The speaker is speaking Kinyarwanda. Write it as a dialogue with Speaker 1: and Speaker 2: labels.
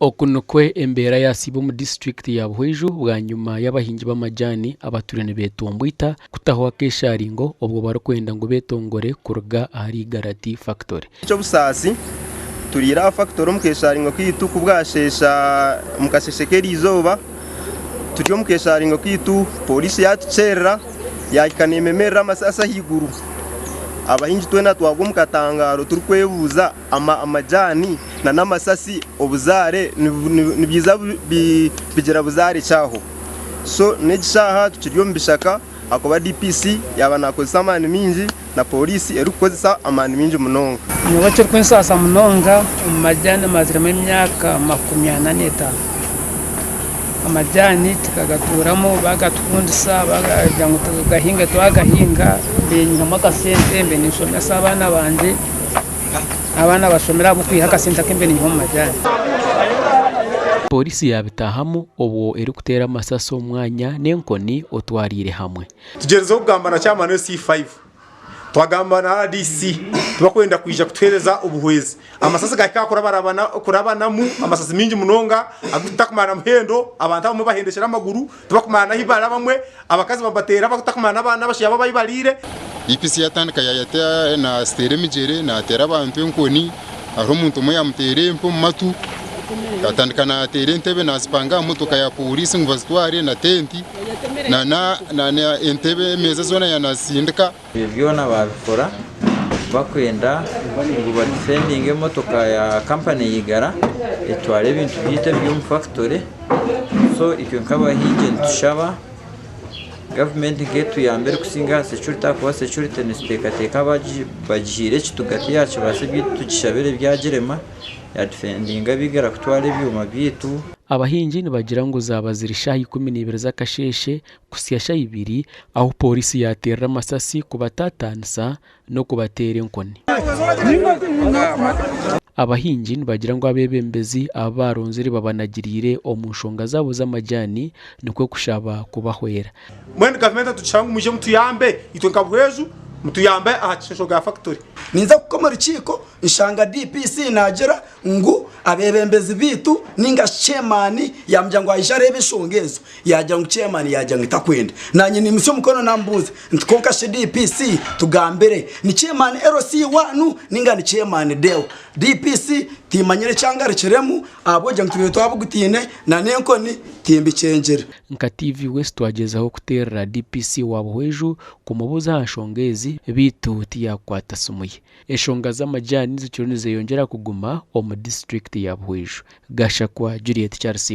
Speaker 1: okunukwe embera yasibo mu district ya Buhweju bwa nyuma y'abahingi b'amajani abaturene betumbwita kutaho akesharingo obwo barakwenda ngo betongore kuruga ahari Garati factory
Speaker 2: cyo busasi turira factory mu kesharingo kwitu kubwashesha mukasheshekeri izoba turiyo mu kesharingo kwitu polisi yatucerera yakikanememera amasasa higuru abahinji twena twagwa mu katangaro turikwebuza amajani na namasasi obuzare nibyiza bigera buzare cyaho so negishaha tukiriyo mbishaka akoba DPC yaba nakozesa amani minji na polisi erukozesa amani minji munonga
Speaker 3: mwacho kwensasa munonga amajani maziramo imyaka 45 amajani tukagaturamo bagatukundisa bagaja ngo tugahinga twagahinga benga makasente mbe nisomesa abana banje abana basomera bukwiha kasente kembe ni mu majani
Speaker 1: polisi yabitahamo obwo eri kutera amasaso umwanya n'enkoni otwarire hamwe
Speaker 4: tugerezo kugambana cyamano C5 twagambana RDC tubakwenda kwija kutwereza ubuhwezi amasasi gakakora barabana kurabanamu amasasi minji munonga agutakumana mpendo abantu bamwe bahendeshera amaguru tubakumana hibara bamwe abakazi babatera bagutakumana abana bashiyaba bayibarire
Speaker 5: DPC yatandika yayate na stere mijere na tera abantu enkoni aho umuntu umwe yamutere mpo matu yatandika na tere ntebe na sipanga motoka ya polisi ngo bazitware na tenti na entebe meza zona yanasindika
Speaker 6: byona babikora bakwenda ngo badefendinge motoka ya company yigara etware ibintu byite byo mu factory so icyo nkaba higent tushaba government ngetu ya mbere kusinga security kwa security nistekateka bajire kitugati yacu basibye tukishabere byagerema ya defendinga bigara kutware byuma byitu
Speaker 1: abahinji nibagira ngo zabazirisha 12 z'akasheshe kusiyasha 2 aho polisi yatera amasasi kubatatansa no kubatera enkoni abahinji nibagira ngo abebembezi abaronzeri babanagirire omunshonga zabo z'amajani nikwe kushaba kubahwera
Speaker 4: mwene government tuchanga muje mutuyambe itwe nkabwezu mutuyambe ahachisho ga factory
Speaker 7: ninza kukomora ikiko inshanga DPC nagera ngo abebembezi bitu ninga chairman yamjya ngo ajarebe shongezo yajya ngo chairman yajya ngo itakwenda nanye ni musyo mukono nambuze ntikonka DPC tugambere ni chairman LC1 ninga ni chairman Deo DPC timanyire cyangwa receremu aboje ngo twabugutine na nenko ni timbi cengera
Speaker 1: nka TV West wagezaho kutera DPC wa Buhweju kumubuza hashongezi bitu tiyakwata sumuye eshonga z'amajani zicurunize yongera kuguma mu district ya Buhweju Gashakwa Juliet Charles.